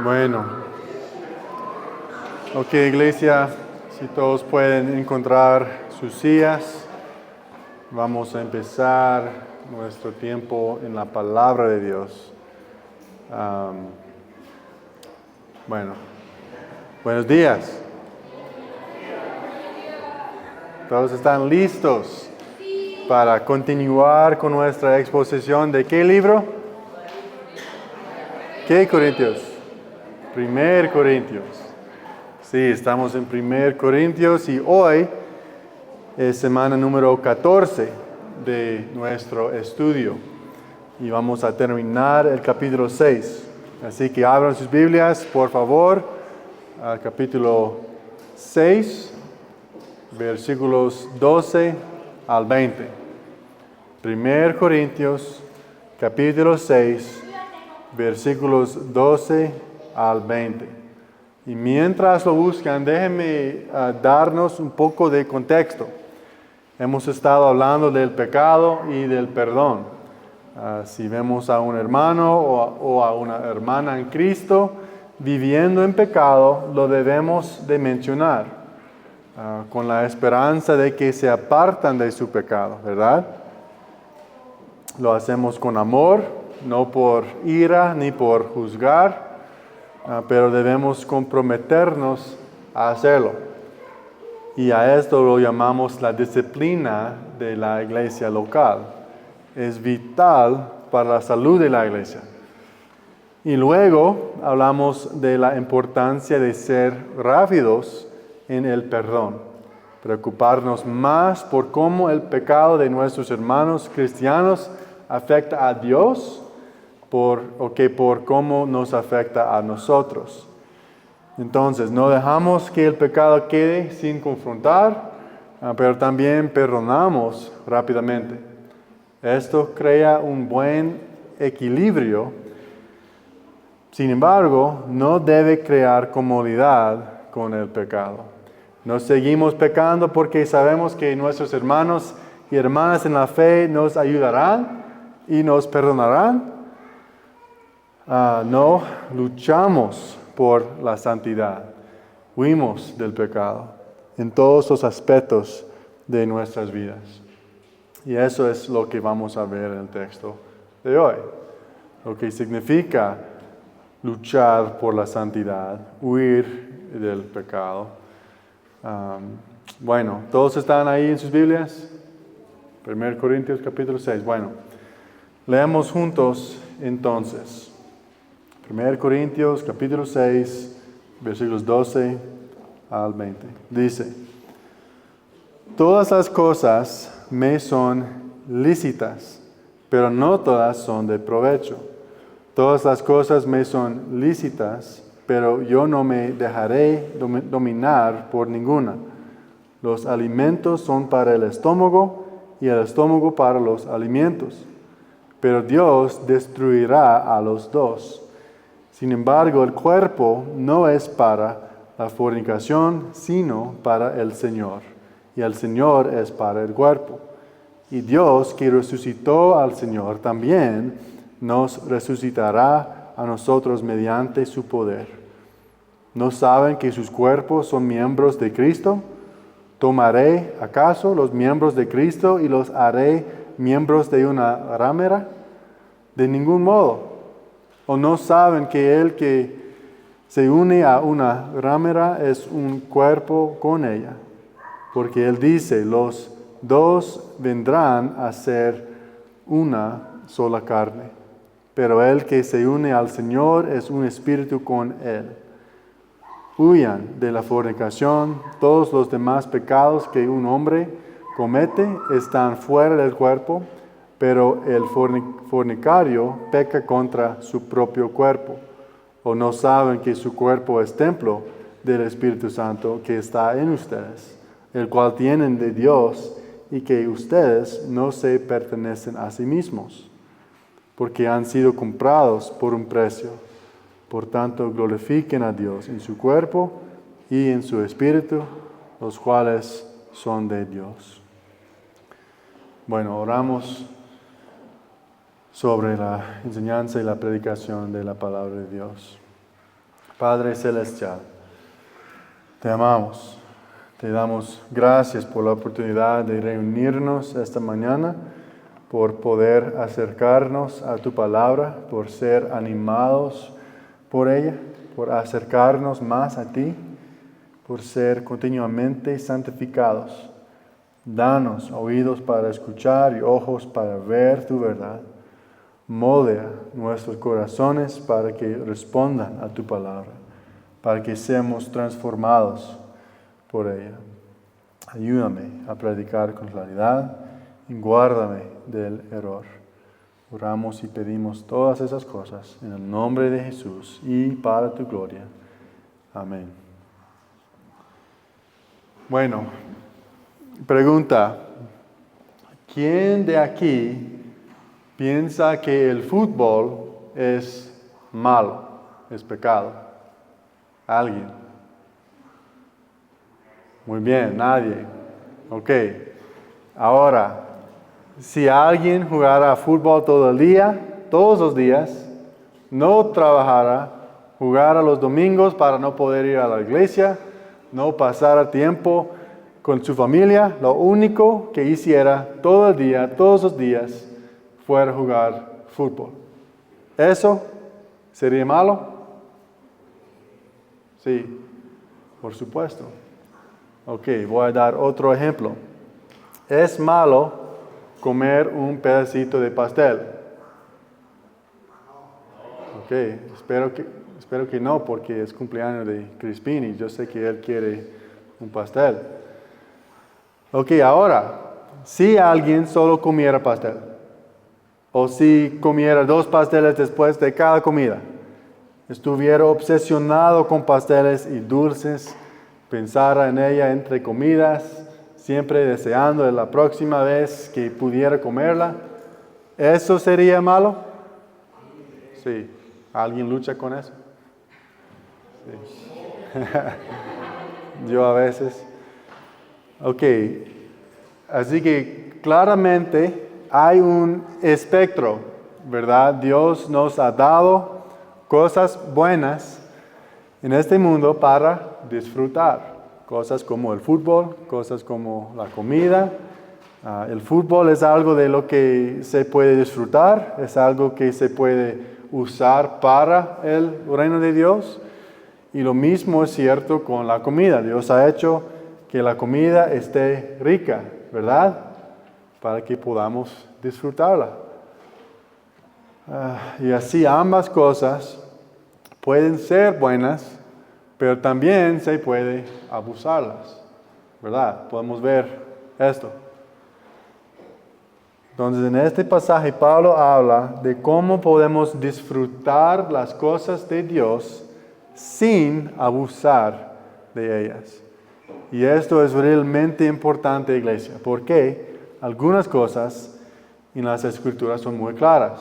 Bueno, ok, iglesia, si todos pueden encontrar sus sillas, vamos a empezar nuestro tiempo en la palabra de Dios. Bueno, buenos días. ¿Todos están listos para continuar con nuestra exposición de qué libro? ¿Qué Corintios? 1 Corintios. Sí, estamos en 1 Corintios y hoy es semana número 14 de nuestro estudio y vamos a terminar el capítulo 6. Así que abran sus Biblias, por favor, al capítulo 6, versículos 12 al 20. 1 Corintios, capítulo 6, versículos 12 al 20. Y mientras lo buscan, déjenme darnos un poco de contexto. Hemos estado hablando del pecado y del perdón. Si vemos a un hermano o a una hermana en Cristo viviendo en pecado, lo debemos de mencionar con la esperanza de que se apartan de su pecado, ¿verdad? Lo hacemos con amor, no por ira ni por juzgar, pero debemos comprometernos a hacerlo. Y a esto lo llamamos la disciplina de la iglesia local. Es vital para la salud de la iglesia. Y luego hablamos de la importancia de ser rápidos en el perdón. Preocuparnos más por cómo el pecado de nuestros hermanos cristianos afecta a Dios que por cómo nos afecta a nosotros. Entonces, no dejamos que el pecado quede sin confrontar, pero también perdonamos rápidamente. Esto crea un buen equilibrio. Sin embargo, no debe crear comodidad con el pecado. No seguimos pecando porque sabemos que nuestros hermanos y hermanas en la fe nos ayudarán y nos perdonarán. No luchamos por la santidad. Huimos del pecado en todos los aspectos de nuestras vidas. Y eso es lo que vamos a ver en el texto de hoy. Lo que significa luchar por la santidad, huir del pecado. Bueno, ¿todos están ahí en sus Biblias? 1 Corintios capítulo 6. Bueno, leamos juntos entonces. 1 Corintios capítulo 6, versículos 12 al 20. Dice: todas las cosas me son lícitas, pero no todas son de provecho. Todas las cosas me son lícitas, pero yo no me dejaré dominar por ninguna. Los alimentos son para el estómago y el estómago para los alimentos, pero Dios destruirá a los dos. Sin embargo, el cuerpo no es para la fornicación, sino para el Señor, y el Señor es para el cuerpo. Y Dios, que resucitó al Señor, también nos resucitará a nosotros mediante su poder. ¿No saben que sus cuerpos son miembros de Cristo? ¿Tomaré acaso los miembros de Cristo y los haré miembros de una ramera? De ningún modo. ¿O no saben que el que se une a una ramera es un cuerpo con ella? Porque Él dice, los dos vendrán a ser una sola carne. Pero el que se une al Señor es un espíritu con Él. Huyan de la fornicación. Todos los demás pecados que un hombre comete están fuera del cuerpo, pero el fornicario peca contra su propio cuerpo. ¿O no saben que su cuerpo es templo del Espíritu Santo que está en ustedes, el cual tienen de Dios, y que ustedes no se pertenecen a sí mismos, porque han sido comprados por un precio? Por tanto, glorifiquen a Dios en su cuerpo y en su espíritu, los cuales son de Dios. Bueno, oramos sobre la enseñanza y la predicación de la palabra de Dios. Padre Celestial, te amamos. Te damos gracias por la oportunidad de reunirnos esta mañana, por poder acercarnos a tu palabra, por ser animados por ella, por acercarnos más a ti, por ser continuamente santificados. Danos oídos para escuchar y ojos para ver tu verdad. Moldea nuestros corazones para que respondan a tu palabra, para que seamos transformados por ella. Ayúdame a predicar con claridad y guárdame del error. Oramos y pedimos todas esas cosas en el nombre de Jesús y para tu gloria. Amén. Bueno, pregunta: ¿quién de aquí piensa que el fútbol es malo, es pecado? ¿Alguien? Muy bien, nadie. Ok. Ahora, si alguien jugara fútbol todo el día, todos los días, no trabajara, jugara los domingos para no poder ir a la iglesia, no pasara tiempo con su familia, lo único que hiciera todo el día, todos los días, fuera jugar fútbol, ¿eso sería malo? Sí, por supuesto. Ok, voy a dar otro ejemplo. ¿Es malo comer un pedacito de pastel? Ok, espero que no, porque es cumpleaños de Crispin y yo sé que él quiere un pastel. Ok, ahora, si alguien solo comiera pastel, o si comiera 2 pasteles después de cada comida, estuviera obsesionado con pasteles y dulces, pensara en ella entre comidas, siempre deseando la próxima vez que pudiera comerla, ¿eso sería malo? Sí. ¿Alguien lucha con eso? Sí. Yo a veces. Ok. Así que claramente hay un espectro, ¿verdad? Dios nos ha dado cosas buenas en este mundo para disfrutar. Cosas como el fútbol, cosas como la comida. El fútbol es algo de lo que se puede disfrutar, es algo que se puede usar para el reino de Dios. Y lo mismo es cierto con la comida. Dios ha hecho que la comida esté rica, ¿verdad? Para que podamos disfrutarla. Y así ambas cosas pueden ser buenas, pero también se puede abusarlas, ¿verdad? Podemos ver esto. Entonces, en este pasaje Pablo habla de cómo podemos disfrutar las cosas de Dios sin abusar de ellas. Y esto es realmente importante, iglesia, porque algunas cosas en las Escrituras son muy claras,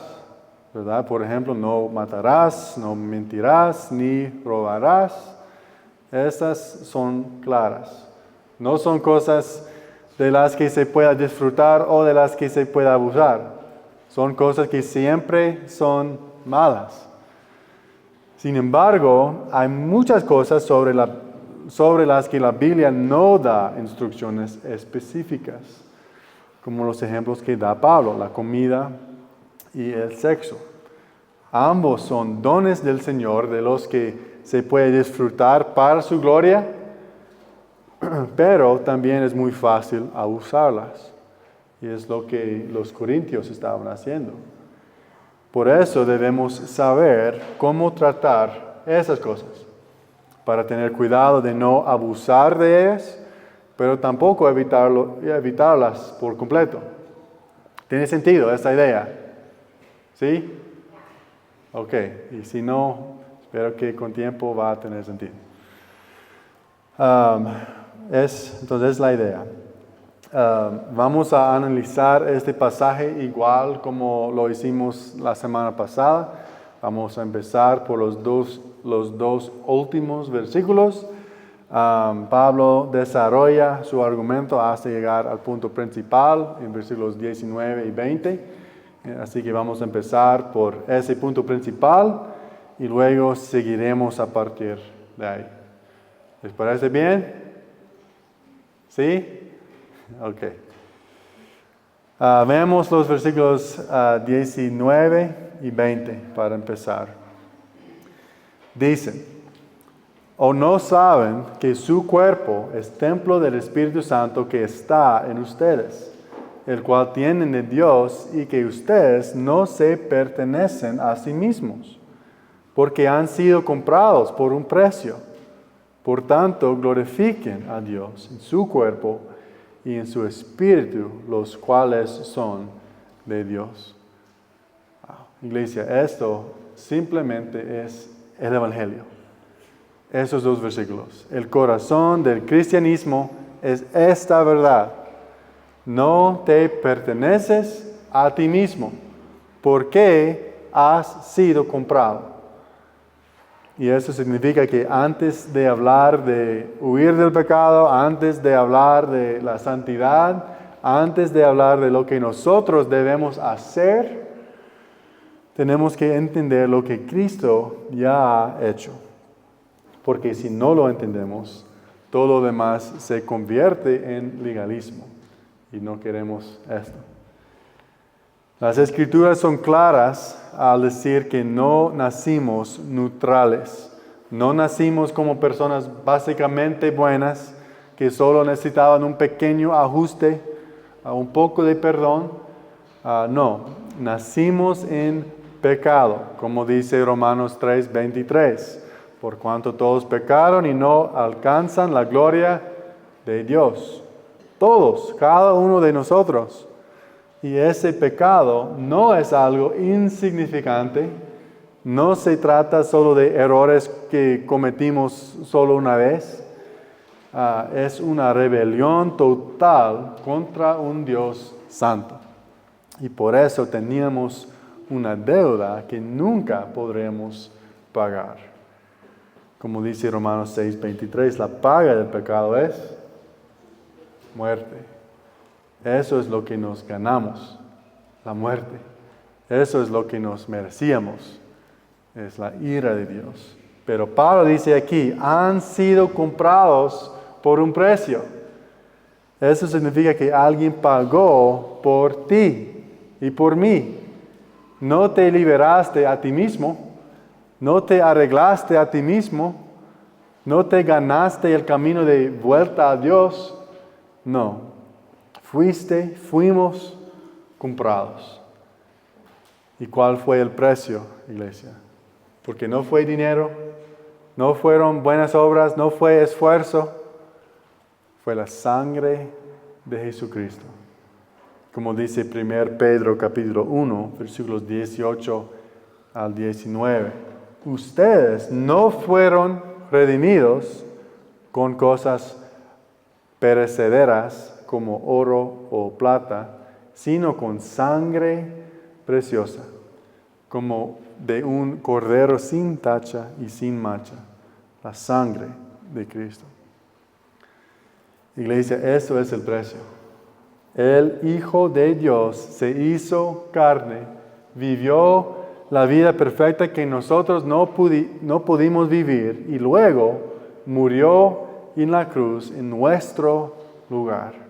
¿verdad? Por ejemplo, no matarás, no mentirás, ni robarás. Estas son claras. No son cosas de las que se pueda disfrutar o de las que se pueda abusar. Son cosas que siempre son malas. Sin embargo, hay muchas cosas sobre las que la Biblia no da instrucciones específicas, como los ejemplos que da Pablo, la comida y el sexo. Ambos son dones del Señor de los que se puede disfrutar para su gloria, pero también es muy fácil abusarlas. Y es lo que los corintios estaban haciendo. Por eso debemos saber cómo tratar esas cosas, para tener cuidado de no abusar de ellas, pero tampoco evitarlas por completo. ¿Tiene sentido esta idea? ¿Sí? Ok, y si no, espero que con tiempo va a tener sentido. Entonces la idea. Vamos a analizar este pasaje igual como lo hicimos la semana pasada. Vamos a empezar por los dos últimos versículos. Pablo desarrolla su argumento hasta llegar al punto principal en versículos 19 y 20. Así que vamos a empezar por ese punto principal y luego seguiremos a partir de ahí. ¿Les parece bien? ¿Sí? Ok. Veamos los versículos 19 y 20 para empezar. Dicen, ¿o no saben que su cuerpo es templo del Espíritu Santo que está en ustedes, el cual tienen de Dios, y que ustedes no se pertenecen a sí mismos, porque han sido comprados por un precio? Por tanto, glorifiquen a Dios en su cuerpo y en su espíritu, los cuales son de Dios. Iglesia, esto simplemente es el Evangelio. Esos dos versículos. El corazón del cristianismo es esta verdad. No te perteneces a ti mismo, porque has sido comprado. Y eso significa que antes de hablar de huir del pecado, antes de hablar de la santidad, antes de hablar de lo que nosotros debemos hacer, tenemos que entender lo que Cristo ya ha hecho. Porque si no lo entendemos, todo lo demás se convierte en legalismo. Y no queremos esto. Las Escrituras son claras al decir que no nacimos neutrales. No nacimos como personas básicamente buenas que solo necesitaban un pequeño ajuste, un poco de perdón. No, nacimos en pecado, como dice Romanos 3:23. Por cuanto todos pecaron y no alcanzan la gloria de Dios. Todos, cada uno de nosotros. Y ese pecado no es algo insignificante, no se trata solo de errores que cometimos solo una vez, es una rebelión total contra un Dios santo. Y por eso teníamos una deuda que nunca podremos pagar. Como dice Romanos 6:23, la paga del pecado es muerte. Eso es lo que nos ganamos, la muerte. Eso es lo que nos merecíamos, es la ira de Dios. Pero Pablo dice aquí, han sido comprados por un precio. Eso significa que alguien pagó por ti y por mí. No te liberaste a ti mismo, no te arreglaste a ti mismo, no te ganaste el camino de vuelta a Dios. No. Fuimos comprados. ¿Y cuál fue el precio, iglesia? Porque no fue dinero, no fueron buenas obras, no fue esfuerzo, fue la sangre de Jesucristo. Como dice 1 Pedro capítulo 1, versículos 18 al 19. Ustedes no fueron redimidos con cosas perecederas, como oro o plata, sino con sangre preciosa, como de un cordero sin tacha y sin mancha, la sangre de Cristo. Iglesia, eso es el precio. El Hijo de Dios se hizo carne, vivió la vida perfecta que nosotros no pudimos vivir y luego murió en la cruz en nuestro lugar.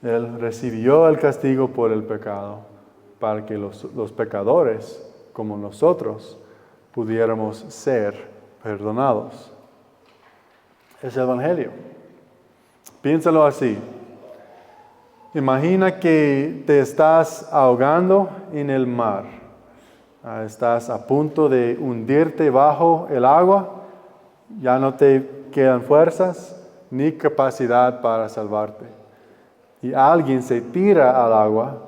Él recibió el castigo por el pecado para que los pecadores, como nosotros, pudiéramos ser perdonados. Es el Evangelio. Piénsalo así. Imagina que te estás ahogando en el mar. Estás a punto de hundirte bajo el agua. Ya no te quedan fuerzas ni capacidad para salvarte. Y alguien se tira al agua,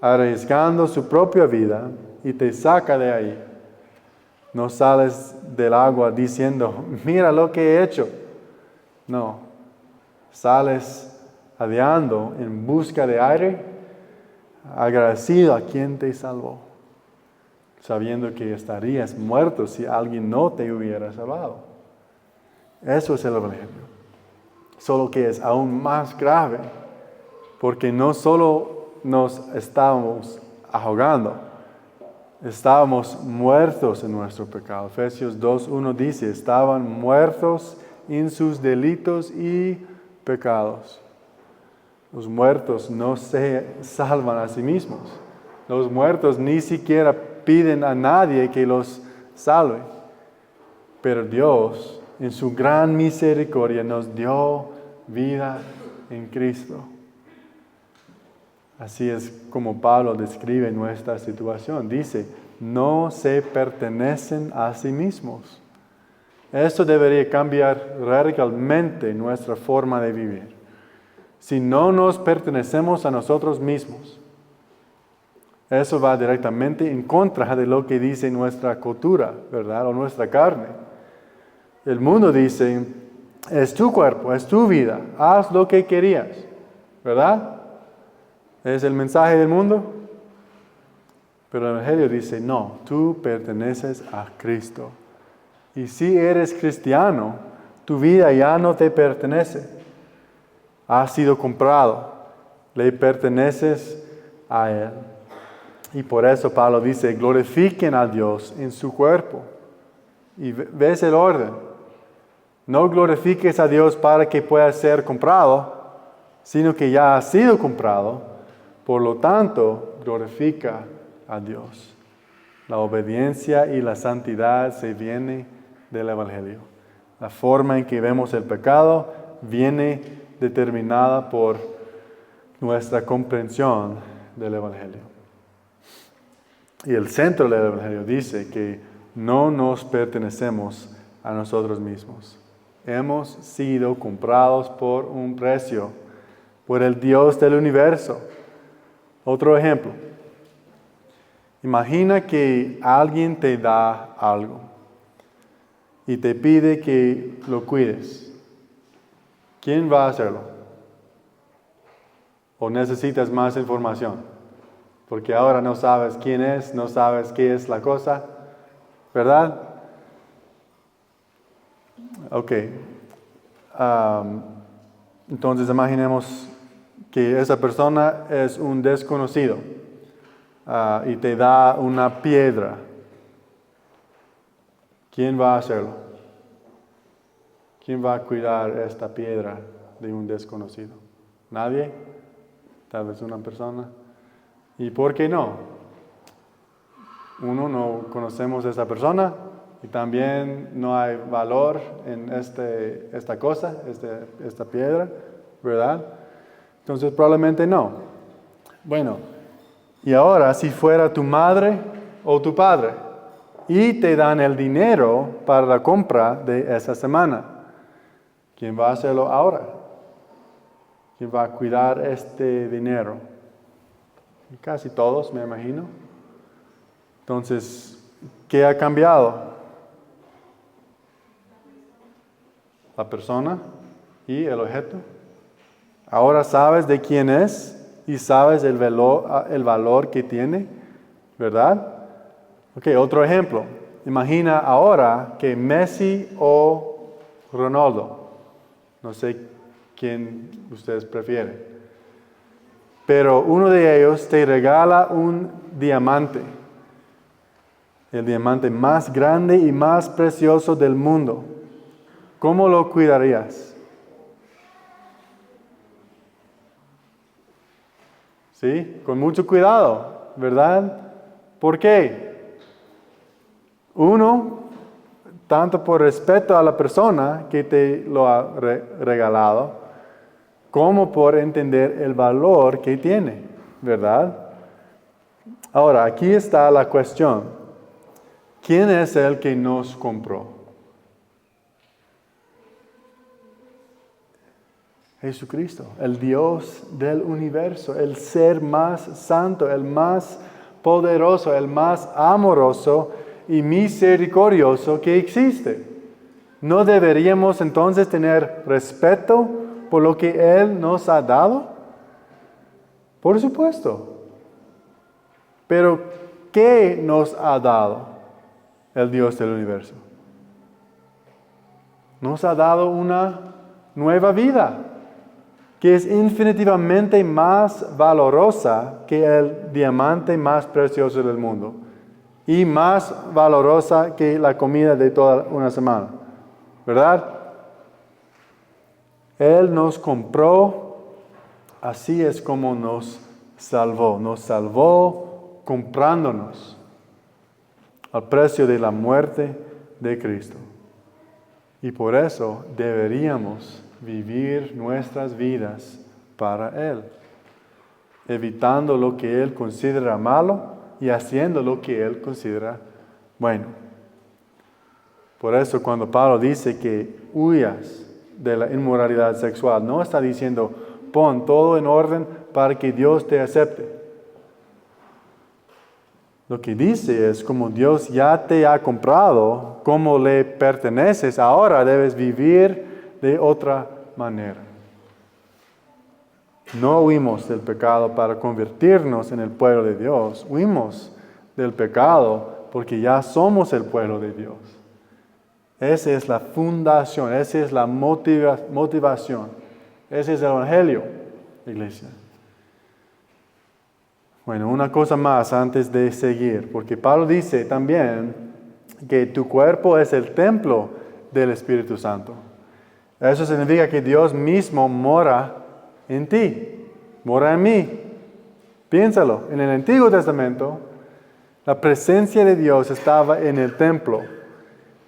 arriesgando su propia vida, y te saca de ahí. No sales del agua diciendo, mira lo que he hecho. No, sales jadeando en busca de aire, agradecido a quien te salvó, sabiendo que estarías muerto si alguien no te hubiera salvado. Eso es el Evangelio. Solo que es aún más grave, porque no solo nos estamos ahogando, estábamos muertos en nuestro pecado. Efesios 2:1 dice, estaban muertos en sus delitos y pecados. Los muertos no se salvan a sí mismos. Los muertos ni siquiera piden a nadie que los salve. Pero Dios, en su gran misericordia, nos dio vida en Cristo. Así es como Pablo describe nuestra situación. Dice, no se pertenecen a sí mismos. Esto debería cambiar radicalmente nuestra forma de vivir. Si no nos pertenecemos a nosotros mismos, eso va directamente en contra de lo que dice nuestra cultura, ¿verdad? O nuestra carne. El mundo dice, es tu cuerpo, es tu vida, haz lo que querías, ¿verdad? ¿Es el mensaje del mundo? Pero el Evangelio dice, no, tú perteneces a Cristo. Y si eres cristiano, tu vida ya no te pertenece. Has sido comprado, le perteneces a Él. Y por eso Pablo dice, glorifiquen a Dios en su cuerpo. Y ves el orden. No glorifiques a Dios para que pueda ser comprado, sino que ya ha sido comprado. Por lo tanto, glorifica a Dios. La obediencia y la santidad se viene del Evangelio. La forma en que vemos el pecado viene determinada por nuestra comprensión del Evangelio. Y el centro del Evangelio dice que no nos pertenecemos a nosotros mismos. Hemos sido comprados por un precio, por el Dios del universo. Otro ejemplo. Imagina que alguien te da algo y te pide que lo cuides. ¿Quién va a hacerlo? ¿O necesitas más información? Porque ahora no sabes quién es, no sabes qué es la cosa, ¿verdad? Ok. Entonces imaginemos que esa persona es un desconocido y te da una piedra. ¿Quién va a hacerlo? ¿Quién va a cuidar esta piedra de un desconocido? ¿Nadie? Tal vez una persona. ¿Y por qué no? Uno, no conocemos a esa persona y también no hay valor en esta cosa, esta piedra, ¿verdad? Entonces probablemente no. Bueno, y ahora si fuera tu madre o tu padre y te dan el dinero para la compra de esa semana, ¿quién va a hacerlo ahora? ¿Quién va a cuidar este dinero? Casi todos, me imagino. Entonces, ¿qué ha cambiado? La persona y el objeto. Ahora sabes de quién es y sabes el valor que tiene, ¿verdad? Ok, otro ejemplo. Imagina ahora que Messi o Ronaldo, no sé quién ustedes prefieren, pero uno de ellos te regala un diamante, el diamante más grande y más precioso del mundo. ¿Cómo lo cuidarías? ¿Sí? Con mucho cuidado, ¿verdad? ¿Por qué? Uno, tanto por respeto a la persona que te lo ha regalado, como por entender el valor que tiene, ¿verdad? Ahora, aquí está la cuestión. ¿Quién es el que nos compró? Jesucristo, el Dios del universo, el ser más santo, el más poderoso, el más amoroso y misericordioso que existe. ¿No deberíamos entonces tener respeto por lo que Él nos ha dado? Por supuesto. Pero, ¿qué nos ha dado el Dios del universo? Nos ha dado una nueva vida, que es infinitivamente más valorosa que el diamante más precioso del mundo. y más valorosa que la comida de toda una semana. ¿Verdad? Él nos compró, así es como nos salvó comprándonos al precio de la muerte de Cristo. Y por eso deberíamos vivir nuestras vidas para Él, evitando lo que Él considera malo y haciendo lo que Él considera bueno. Por eso cuando Pablo dice que huyas de la inmoralidad sexual, no está diciendo pon todo en orden para que Dios te acepte. Lo que dice es, como Dios ya te ha comprado, como le perteneces, ahora debes vivir de otra manera. No huimos del pecado para convertirnos en el pueblo de Dios. Huimos del pecado porque ya somos el pueblo de Dios. Esa es la fundación, esa es la motivación. Ese es el Evangelio, iglesia. Bueno, una cosa más antes de seguir, porque Pablo dice también que tu cuerpo es el templo del Espíritu Santo. Eso significa que Dios mismo mora en ti, mora en mí. Piénsalo, en el Antiguo Testamento, la presencia de Dios estaba en el templo,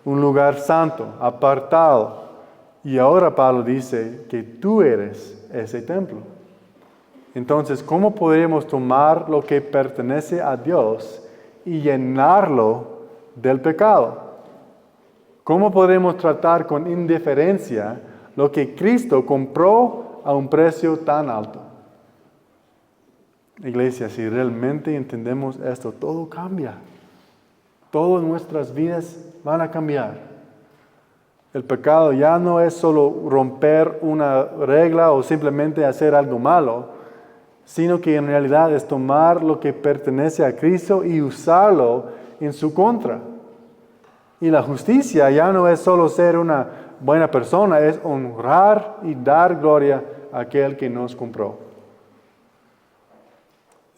un lugar santo, apartado. Y ahora Pablo dice que tú eres ese templo. Entonces, ¿cómo podríamos tomar lo que pertenece a Dios y llenarlo del pecado? ¿Cómo podemos tratar con indiferencia lo que Cristo compró a un precio tan alto? Iglesia, si realmente entendemos esto, todo cambia. Todas nuestras vidas van a cambiar. El pecado ya no es solo romper una regla o simplemente hacer algo malo, sino que en realidad es tomar lo que pertenece a Cristo y usarlo en su contra. Y la justicia ya no es solo ser una buena persona, es honrar y dar gloria a aquel que nos compró.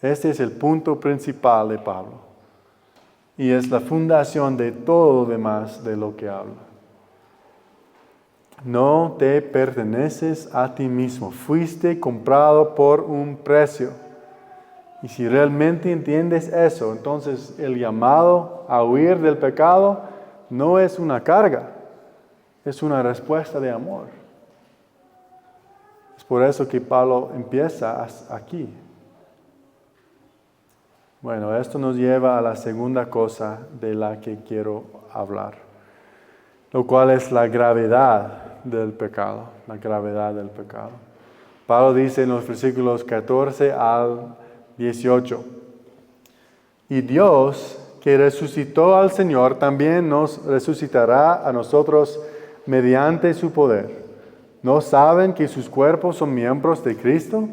Este es el punto principal de Pablo. Y es la fundación de todo lo demás de lo que habla. No te perteneces a ti mismo. Fuiste comprado por un precio. Y si realmente entiendes eso, entonces el llamado a huir del pecado no es una carga, es una respuesta de amor. Es por eso que Pablo empieza aquí. Bueno, esto nos lleva a la segunda cosa de la que quiero hablar, lo cual es la gravedad del pecado, la gravedad del pecado. Pablo dice en los versículos 14 al 18, y Dios, que resucitó al Señor, también nos resucitará a nosotros mediante su poder. ¿No saben que sus cuerpos son miembros de Cristo?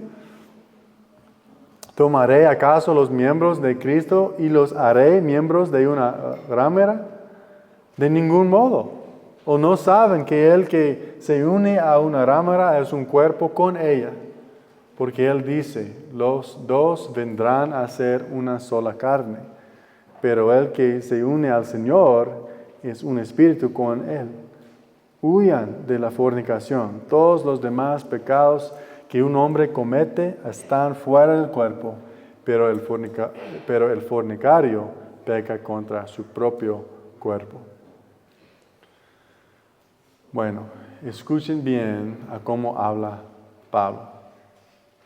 ¿Tomaré acaso los miembros de Cristo y los haré miembros de una ramera? De ningún modo. ¿O no saben que el que se une a una ramera es un cuerpo con ella? Porque Él dice, los dos vendrán a ser una sola carne. Pero el que se une al Señor es un espíritu con Él. Huyan de la fornicación. Todos los demás pecados que un hombre comete están fuera del cuerpo, pero el fornicario peca contra su propio cuerpo. Bueno, escuchen bien a cómo habla Pablo.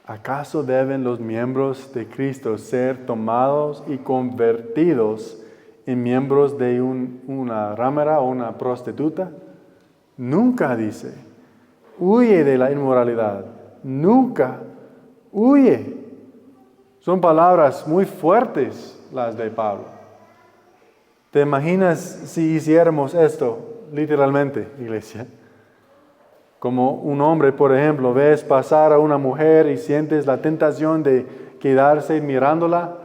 ¿Acaso deben los miembros de Cristo ser tomados y convertidos en miembros de una ramera o una prostituta? Nunca dice. Huye de la inmoralidad. Nunca. Huye. Son palabras muy fuertes las de Pablo. ¿Te imaginas si hiciéramos esto? Literalmente, iglesia. Como un hombre, por ejemplo, ves pasar a una mujer y sientes la tentación de quedarse mirándola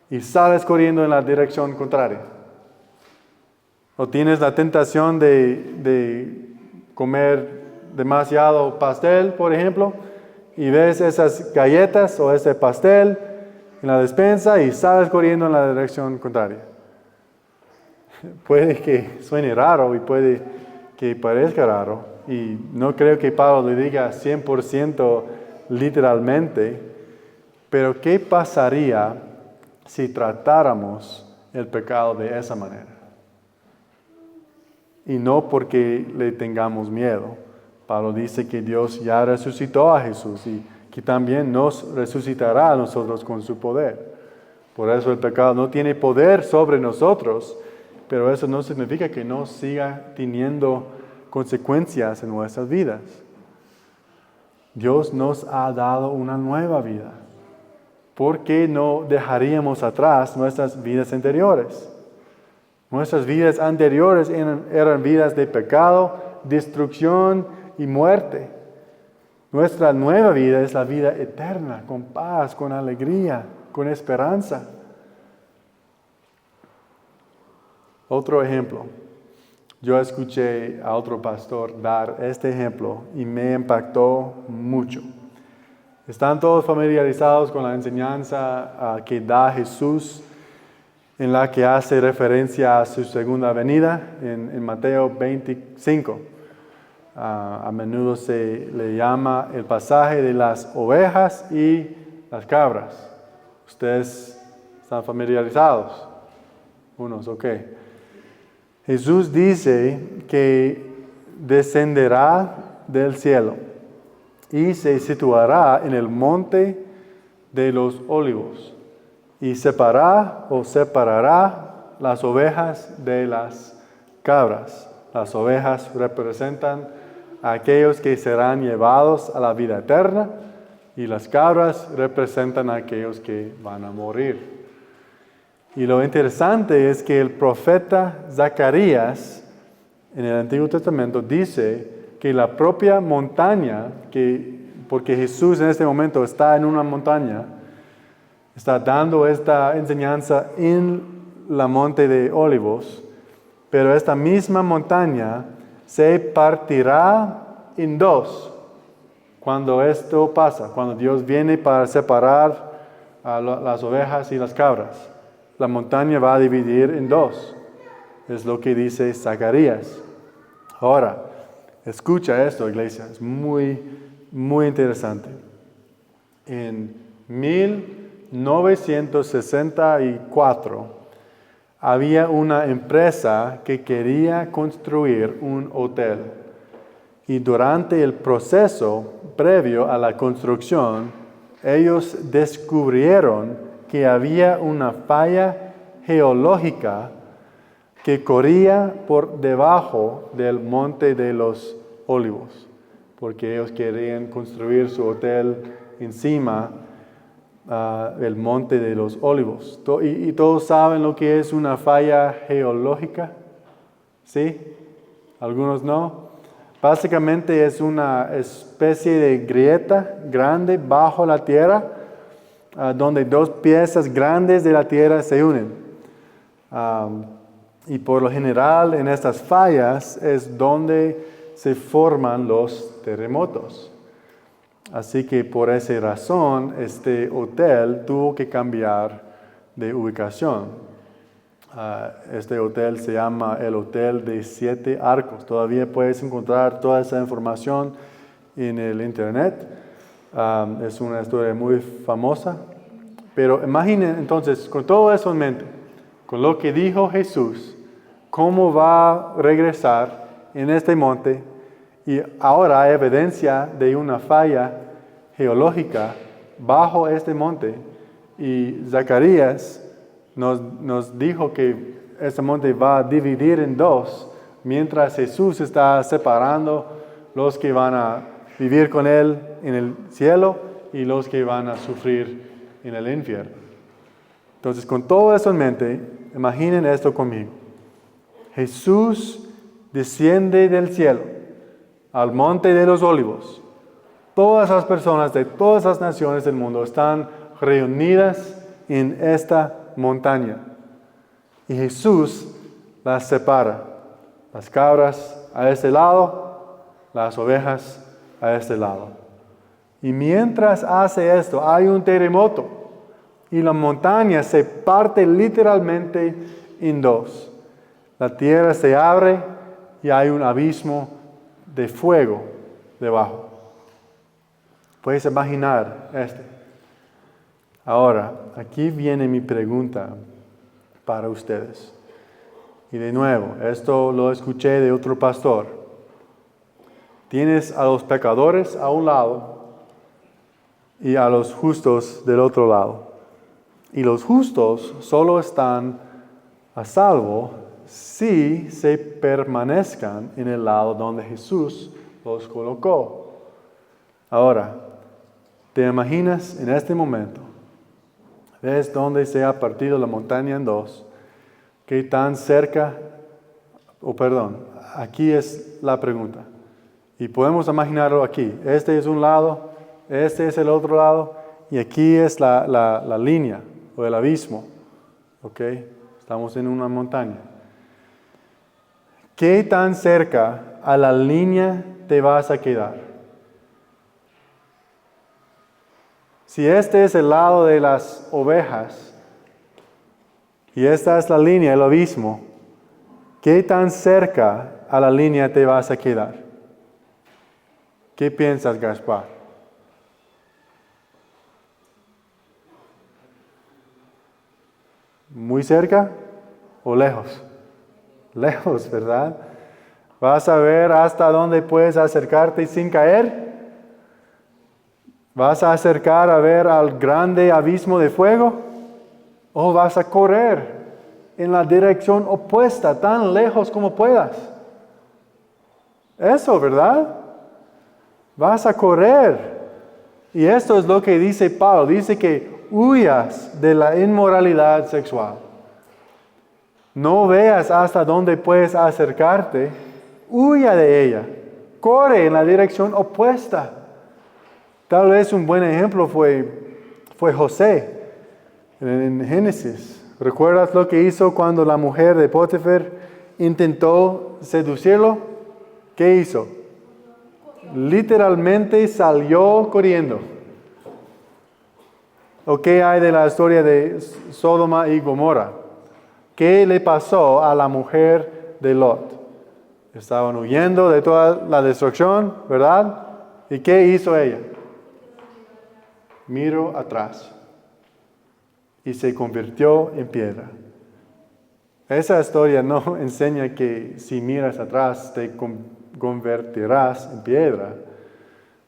y sales corriendo en la dirección contraria. O tienes la tentación de comer demasiado pastel, por ejemplo, y ves esas galletas o ese pastel en la despensa y sales corriendo en la dirección contraria. Puede que suene raro y puede que parezca raro. Y no creo que Pablo le diga 100% literalmente. Pero ¿qué pasaría si tratáramos el pecado de esa manera? Y no porque le tengamos miedo. Pablo dice que Dios ya resucitó a Jesús y que también nos resucitará a nosotros con su poder. Por eso el pecado no tiene poder sobre nosotros, pero eso no significa que no siga teniendo consecuencias en nuestras vidas. Dios nos ha dado una nueva vida. ¿Por qué no dejaríamos atrás nuestras vidas anteriores? Nuestras vidas anteriores eran vidas de pecado, destrucción y muerte. Nuestra nueva vida es la vida eterna, con paz, con alegría, con esperanza. Otro ejemplo. Yo escuché a otro pastor dar este ejemplo y me impactó mucho. ¿Están todos familiarizados con la enseñanza que da Jesús en la que hace referencia a su segunda venida en Mateo 25? A menudo se le llama el pasaje de las ovejas y las cabras. ¿Ustedes están familiarizados? Unos, ok. Jesús dice que descenderá del cielo y se situará en el monte de los olivos y separará las ovejas de las cabras. Las ovejas representan a aquellos que serán llevados a la vida eterna y las cabras representan a aquellos que van a morir. Y lo interesante es que el profeta Zacarías en el Antiguo Testamento dice que la propia montaña, porque Jesús en este momento está en una montaña, está dando esta enseñanza en la monte de Olivos, pero esta misma montaña se partirá en dos cuando esto pasa, cuando Dios viene para separar a las ovejas y las cabras. La montaña va a dividir en dos. Es lo que dice Zacarías. Ahora, escucha esto, iglesia. Es muy, muy interesante. En 1964 había una empresa que quería construir un hotel. Y durante el proceso previo a la construcción, ellos descubrieron que había una falla geológica que corría por debajo del monte de los olivos, porque ellos querían construir su hotel encima del monte de los olivos. ¿Y todos saben lo que es una falla geológica? ¿Sí? ¿Algunos no? Básicamente es una especie de grieta grande bajo la tierra, donde dos piezas grandes de la tierra se unen. Y por lo general en estas fallas es donde se forman los terremotos. Así que por esa razón este hotel tuvo que cambiar de ubicación. Este hotel se llama el Hotel de 7 Arcos. Todavía puedes encontrar toda esa información en el internet. Es una historia muy famosa. Pero imaginen entonces, con todo eso en mente, con lo que dijo Jesús, cómo va a regresar en este monte, y ahora hay evidencia de una falla geológica bajo este monte, y Zacarías nos dijo que este monte va a dividir en dos, mientras Jesús está separando los que van a vivir con Él en el cielo y los que van a sufrir en el infierno. Entonces, con todo eso en mente, imaginen esto conmigo. Jesús desciende del cielo al monte de los olivos. Todas las personas de todas las naciones del mundo están reunidas en esta montaña. Y Jesús las separa. Las cabras a este lado, las ovejas a este lado. Y mientras hace esto, hay un terremoto. Y la montaña se parte literalmente en dos. La tierra se abre y hay un abismo de fuego debajo. Puedes imaginar este. Ahora, aquí viene mi pregunta para ustedes. Y de nuevo, esto lo escuché de otro pastor. Tienes a los pecadores a un lado y a los justos del otro lado. Y los justos solo están a salvo si se permanezcan en el lado donde Jesús los colocó. Ahora, ¿te imaginas en este momento? ¿Ves dónde se ha partido la montaña en dos? ¿Qué tan cerca? Aquí es la pregunta. Y podemos imaginarlo aquí. Este es un lado, este es el otro lado, y aquí es la línea o el abismo. ¿Ok? Estamos en una montaña. ¿Qué tan cerca a la línea te vas a quedar? Si este es el lado de las ovejas y esta es la línea, el abismo, ¿qué tan cerca a la línea te vas a quedar? ¿Qué piensas, Gaspar? ¿Muy cerca o lejos? Lejos, ¿verdad? ¿Vas a ver hasta dónde puedes acercarte sin caer? ¿Vas a acercar a ver al grande abismo de fuego? ¿O vas a correr en la dirección opuesta, tan lejos como puedas? Eso, ¿verdad? Vas a correr. Y esto es lo que dice Pablo. Dice que huyas de la inmoralidad sexual. No veas hasta dónde puedes acercarte. Huya de ella. Corre en la dirección opuesta. Tal vez un buen ejemplo fue José en Génesis. ¿Recuerdas lo que hizo cuando la mujer de Potifar intentó seducirlo? ¿Qué hizo? Literalmente salió corriendo. ¿O qué hay de la historia de Sodoma y Gomorra? ¿Qué le pasó a la mujer de Lot? Estaban huyendo de toda la destrucción, ¿verdad? ¿Y qué hizo ella? Miró atrás y se convirtió en piedra. Esa historia no enseña que si miras atrás te convertirás en piedra,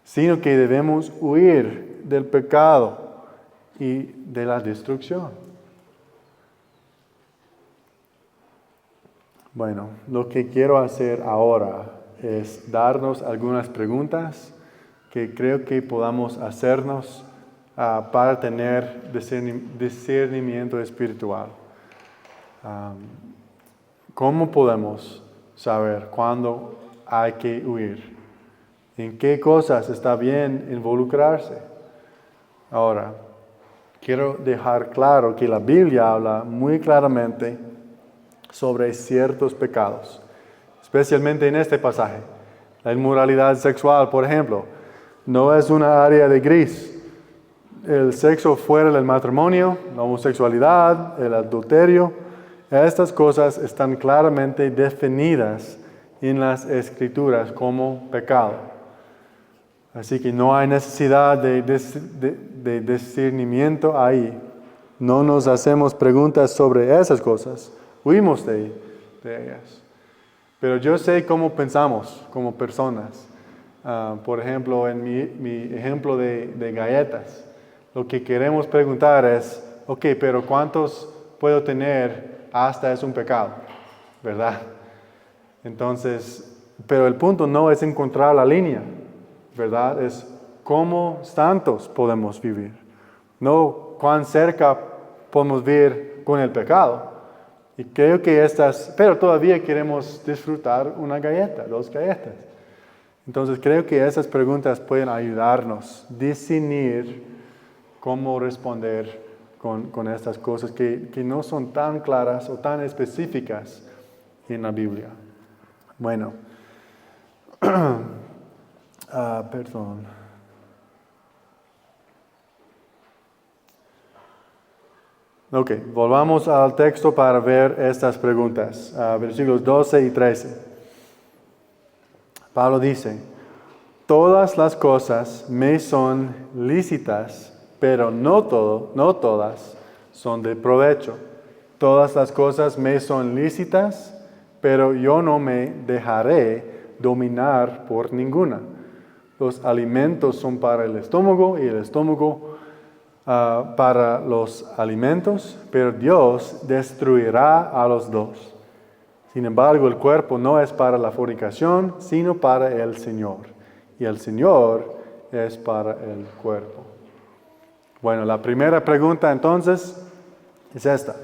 sino que debemos huir del pecado y de la destrucción. Bueno, lo que quiero hacer ahora es darnos algunas preguntas que creo que podamos hacernos para tener discernimiento espiritual. ¿Cómo podemos saber cuándo hay que huir? ¿En qué cosas está bien involucrarse? Ahora, quiero dejar claro que la Biblia habla muy claramente sobre ciertos pecados, especialmente en este pasaje. La inmoralidad sexual, por ejemplo, no es una área de gris. El sexo fuera del matrimonio, la homosexualidad, el adulterio, estas cosas están claramente definidas en las Escrituras como pecado. Así que no hay necesidad de discernimiento ahí. No nos hacemos preguntas sobre esas cosas. Huimos de ellas. Pero yo sé cómo pensamos como personas. Por ejemplo, en mi ejemplo de galletas, lo que queremos preguntar es, ok, pero ¿cuántos puedo tener hasta es un pecado? ¿Verdad? Entonces, pero el punto no es encontrar la línea, ¿verdad? Es cómo santos podemos vivir. No cuán cerca podemos vivir con el pecado. Y creo que pero todavía queremos disfrutar una galleta, 2 galletas. Entonces creo que esas preguntas pueden ayudarnos a discernir cómo responder con estas cosas que no son tan claras o tan específicas en la Biblia. Bueno, Ok, volvamos al texto para ver estas preguntas. Versículos 12 y 13. Pablo dice, todas las cosas me son lícitas, pero no todas son de provecho. Todas las cosas me son lícitas, pero yo no me dejaré dominar por ninguna. Los alimentos son para el estómago y el estómago para los alimentos, pero Dios destruirá a los dos. Sin embargo, el cuerpo no es para la fornicación, sino para el Señor. Y el Señor es para el cuerpo. Bueno, la primera pregunta entonces es esta.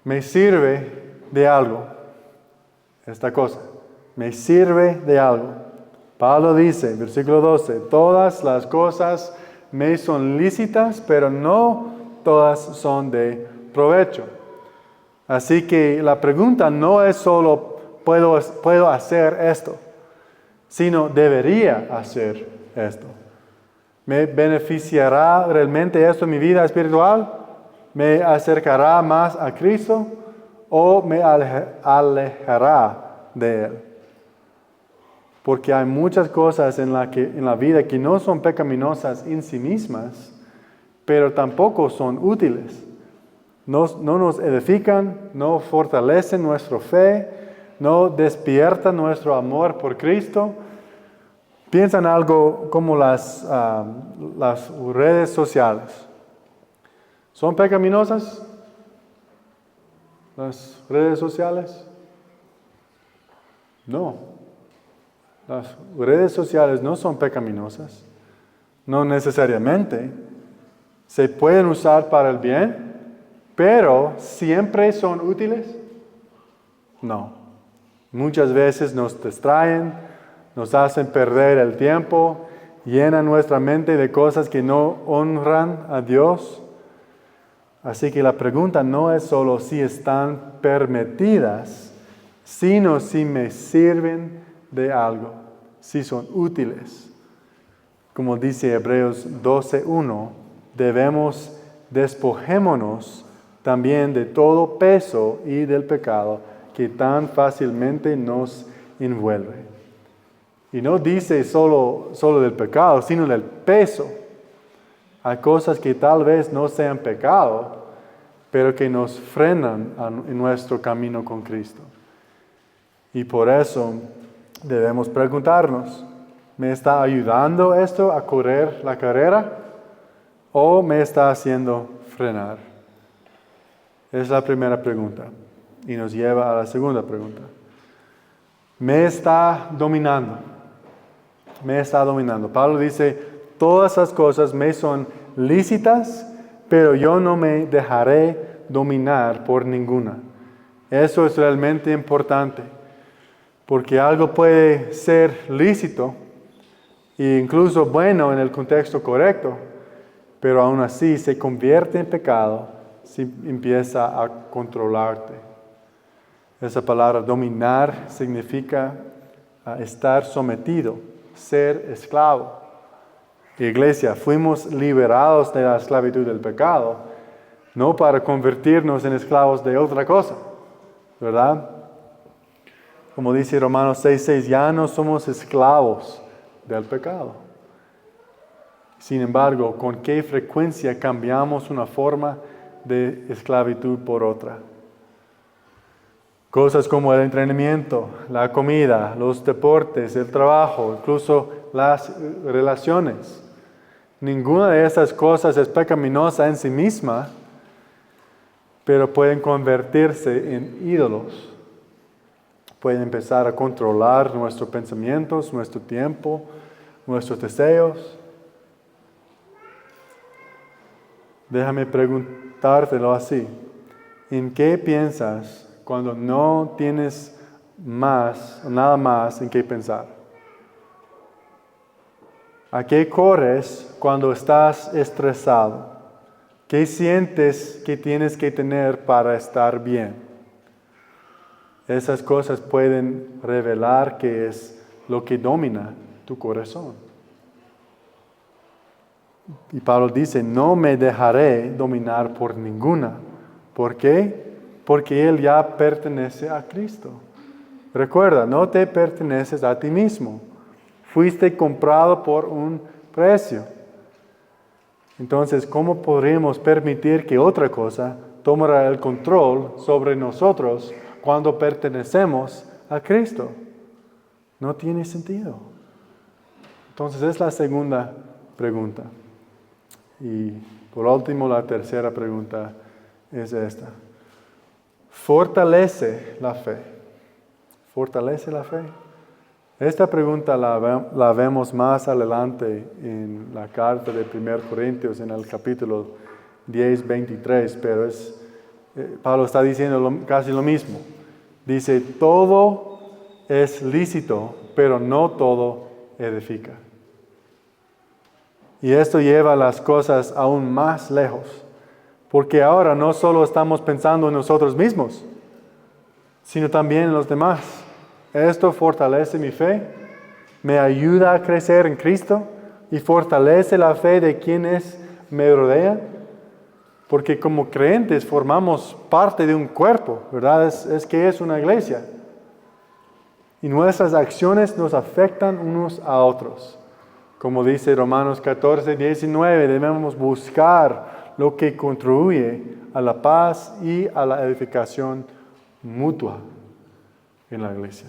¿Me sirve de algo esta cosa? ¿Me sirve de algo? Pablo dice, versículo 12, todas las cosas me son lícitas, pero no todas son de provecho. Así que la pregunta no es solo, ¿puedo hacer esto? Sino, ¿debería hacer esto? ¿Me beneficiará realmente esto en mi vida espiritual? ¿Me acercará más a Cristo? ¿O me alejará de Él? Porque hay muchas cosas en la vida que no son pecaminosas en sí mismas, pero tampoco son útiles. No nos edifican, no fortalecen nuestra fe, no despiertan nuestro amor por Cristo. Piensa en algo como las redes sociales. ¿Son pecaminosas las redes sociales? No. Las redes sociales no son pecaminosas, no necesariamente. Se pueden usar para el bien, pero ¿siempre son útiles? No. Muchas veces nos distraen, nos hacen perder el tiempo, llenan nuestra mente de cosas que no honran a Dios. Así que la pregunta no es solo si están permitidas, sino si me sirven de algo, si son útiles. Como dice Hebreos 12:1, debemos despojémonos también de todo peso y del pecado que tan fácilmente nos envuelve. Y no dice solo del pecado, sino del peso. Hay cosas que tal vez no sean pecado, pero que nos frenan en nuestro camino con Cristo. Y por eso debemos preguntarnos, ¿me está ayudando esto a correr la carrera o me está haciendo frenar? Es la primera pregunta y nos lleva a la segunda pregunta. ¿Me está dominando? Me está dominando. Pablo dice, todas las cosas me son lícitas, pero yo no me dejaré dominar por ninguna. Eso es realmente importante. Porque algo puede ser lícito e incluso bueno en el contexto correcto, pero aún así se convierte en pecado si empieza a controlarte. Esa palabra dominar significa estar sometido, ser esclavo. Iglesia, fuimos liberados de la esclavitud del pecado, no para convertirnos en esclavos de otra cosa, ¿verdad? Como dice Romanos 6:6, ya no somos esclavos del pecado. Sin embargo, ¿con qué frecuencia cambiamos una forma de esclavitud por otra? Cosas como el entrenamiento, la comida, los deportes, el trabajo, incluso las relaciones. Ninguna de esas cosas es pecaminosa en sí misma, pero pueden convertirse en ídolos. Pueden empezar a controlar nuestros pensamientos, nuestro tiempo, nuestros deseos. Déjame preguntártelo así. ¿En qué piensas cuando no tienes nada más en qué pensar? ¿A qué corres cuando estás estresado? ¿Qué sientes que tienes que tener para estar bien? Esas cosas pueden revelar qué es lo que domina tu corazón. Y Pablo dice, no me dejaré dominar por ninguna. ¿Por qué? Porque Él ya pertenece a Cristo. Recuerda, no te perteneces a ti mismo. Fuiste comprado por un precio. Entonces, ¿cómo podríamos permitir que otra cosa tomara el control sobre nosotros cuando pertenecemos a Cristo? No tiene sentido. Entonces, es la segunda pregunta. Y por último, la tercera pregunta es esta. ¿Fortalece la fe? ¿Fortalece la fe? Esta pregunta la vemos más adelante en la carta de 1 Corintios, en el capítulo 10, 23, pero Pablo está diciendo casi lo mismo. Dice, todo es lícito, pero no todo edifica. Y esto lleva las cosas aún más lejos, porque ahora no solo estamos pensando en nosotros mismos, sino también en los demás. Esto fortalece mi fe, me ayuda a crecer en Cristo y fortalece la fe de quienes me rodean, porque como creyentes formamos parte de un cuerpo, ¿verdad? Es que es una iglesia. Y nuestras acciones nos afectan unos a otros. Como dice Romanos 14, 19, debemos buscar lo que contribuye a la paz y a la edificación mutua en la iglesia.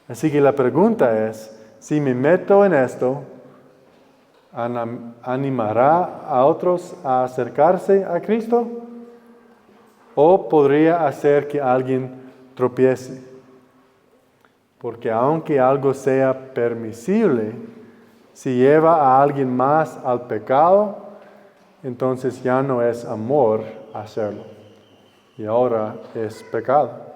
Así que la pregunta es, si me meto en esto, ¿animará a otros a acercarse a Cristo? ¿O podría hacer que alguien tropiece? Porque aunque algo sea permisible, si lleva a alguien más al pecado, entonces ya no es amor hacerlo. Y ahora es pecado.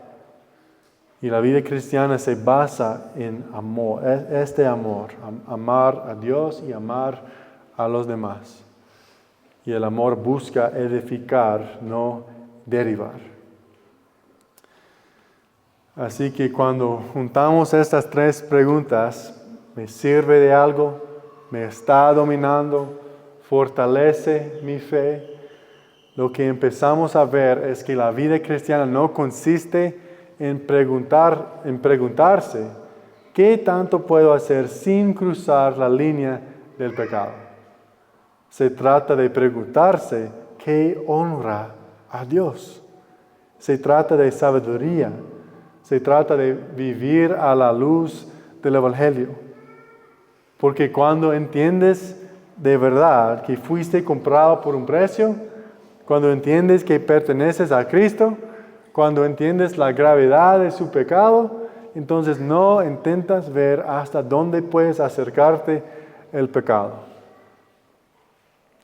Y la vida cristiana se basa en amor, este amor, amar a Dios y amar a los demás. Y el amor busca edificar, no derivar. Así que cuando juntamos estas tres preguntas, ¿me sirve de algo? ¿Me está dominando? ¿Fortalece mi fe? Lo que empezamos a ver es que la vida cristiana no consiste en preguntarse, ¿qué tanto puedo hacer sin cruzar la línea del pecado? Se trata de preguntarse, ¿qué honra a Dios? Se trata de sabiduría. Se trata de vivir a la luz del Evangelio. Porque cuando entiendes de verdad que fuiste comprado por un precio, cuando entiendes que perteneces a Cristo, cuando entiendes la gravedad de su pecado, entonces no intentas ver hasta dónde puedes acercarte el pecado.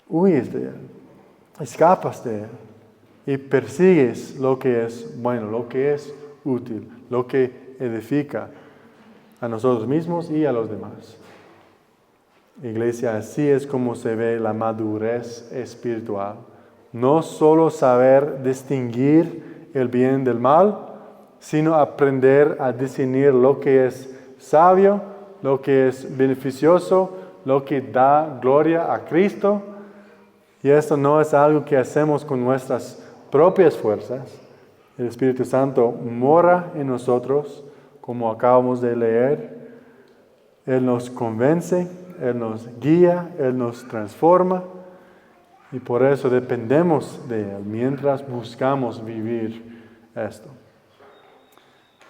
Huyes de él, escapas de él y persigues lo que es bueno, lo que es útil, lo que edifica a nosotros mismos y a los demás. Iglesia, así es como se ve la madurez espiritual. No solo saber distinguir el bien del mal, sino aprender a discernir lo que es sabio, lo que es beneficioso, lo que da gloria a Cristo. Y esto no es algo que hacemos con nuestras propias fuerzas. El Espíritu Santo mora en nosotros, como acabamos de leer. Él nos convence, Él nos guía, Él nos transforma. Y por eso dependemos de Él mientras buscamos vivir esto.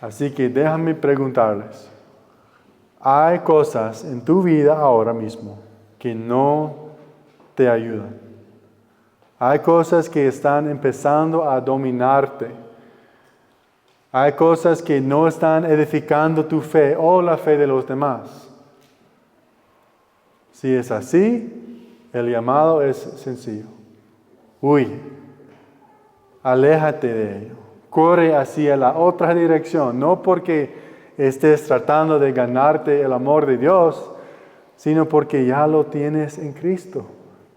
Así que déjame preguntarles, ¿hay cosas en tu vida ahora mismo que no te ayudan? Hay cosas que están empezando a dominarte. Hay cosas que no están edificando tu fe o la fe de los demás. Si es así, el llamado es sencillo. Huye. Aléjate de ello. Corre hacia la otra dirección. No porque estés tratando de ganarte el amor de Dios, sino porque ya lo tienes en Cristo.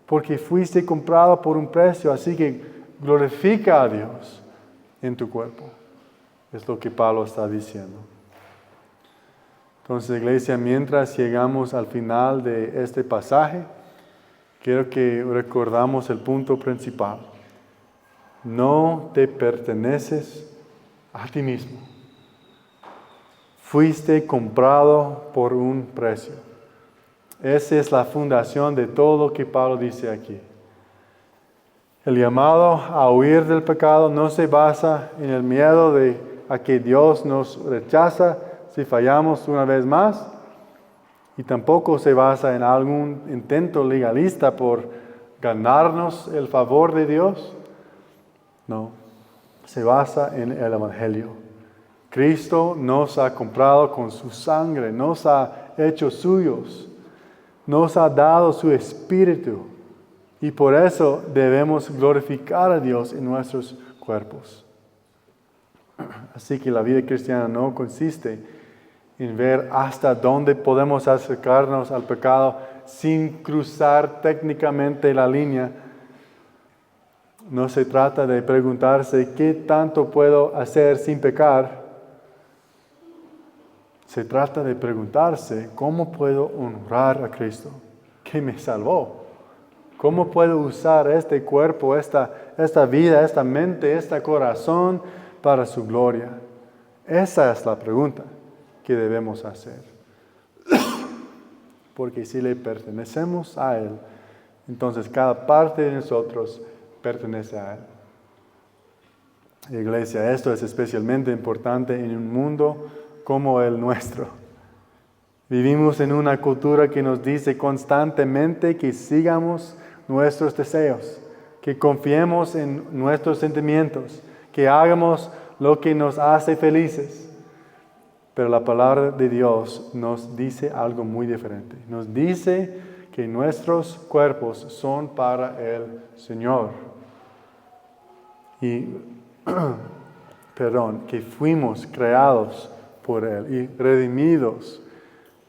Porque fuiste comprado por un precio. Así que glorifica a Dios en tu cuerpo. Es lo que Pablo está diciendo. Entonces, iglesia, mientras llegamos al final de este pasaje, quiero que recordamos el punto principal. No te perteneces a ti mismo. Fuiste comprado por un precio. Esa es la fundación de todo lo que Pablo dice aquí. El llamado a huir del pecado no se basa en el miedo a que Dios nos rechaza si fallamos una vez más, y tampoco se basa en algún intento legalista por ganarnos el favor de Dios. No, se basa en el Evangelio. Cristo nos ha comprado con su sangre, nos ha hecho suyos, nos ha dado su Espíritu, y por eso debemos glorificar a Dios en nuestros cuerpos. Así que la vida cristiana no consiste en ver hasta dónde podemos acercarnos al pecado sin cruzar técnicamente la línea. No se trata de preguntarse qué tanto puedo hacer sin pecar. Se trata de preguntarse cómo puedo honrar a Cristo, que me salvó. ¿Cómo puedo usar este cuerpo, esta vida, esta mente, este corazón para su gloria? Esa es la pregunta que debemos hacer. Porque si le pertenecemos a Él, entonces cada parte de nosotros pertenece a Él. Iglesia, esto es especialmente importante en un mundo como el nuestro. Vivimos en una cultura que nos dice constantemente que sigamos nuestros deseos, que confiemos en nuestros sentimientos, que hagamos lo que nos hace felices. Pero la palabra de Dios nos dice algo muy diferente. Nos dice que nuestros cuerpos son para el Señor. Y, que fuimos creados por Él y redimidos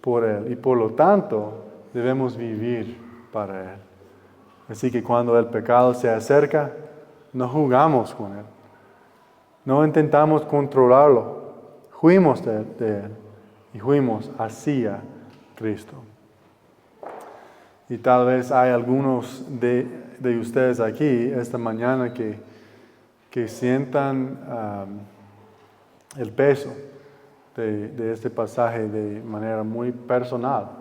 por Él. Y por lo tanto, debemos vivir para Él. Así que cuando el pecado se acerca, no jugamos con Él. No intentamos controlarlo. Fuimos de Él y fuimos hacia Cristo. Y tal vez hay algunos de ustedes aquí esta mañana que sientan el peso de este pasaje de manera muy personal.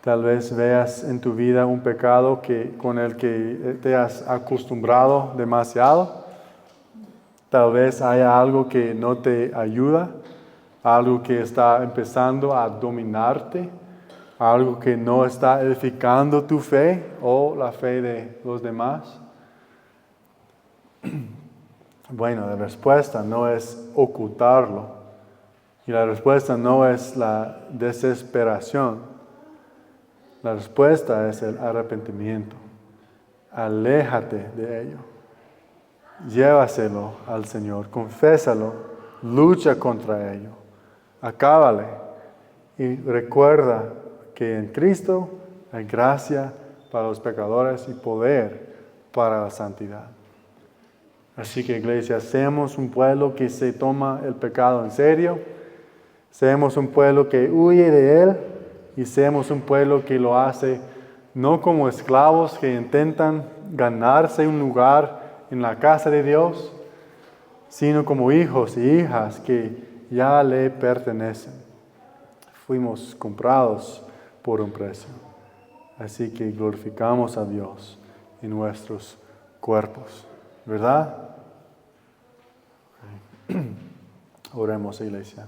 Tal vez veas en tu vida un pecado con el que te has acostumbrado demasiado. Tal vez haya algo que no te ayuda, algo que está empezando a dominarte, algo que no está edificando tu fe o la fe de los demás. Bueno, la respuesta no es ocultarlo, y la respuesta no es la desesperación. La respuesta es el arrepentimiento. Aléjate de ello. Llévaselo al Señor, confésalo, lucha contra ello, acábale y recuerda que en Cristo hay gracia para los pecadores y poder para la santidad. Así que, iglesia, seamos un pueblo que se toma el pecado en serio, seamos un pueblo que huye de él y seamos un pueblo que lo hace no como esclavos que intentan ganarse un lugar en la casa de Dios, sino como hijos y hijas que ya le pertenecen. Fuimos comprados por un precio. Así que glorificamos a Dios en nuestros cuerpos, ¿verdad? Oremos, iglesia.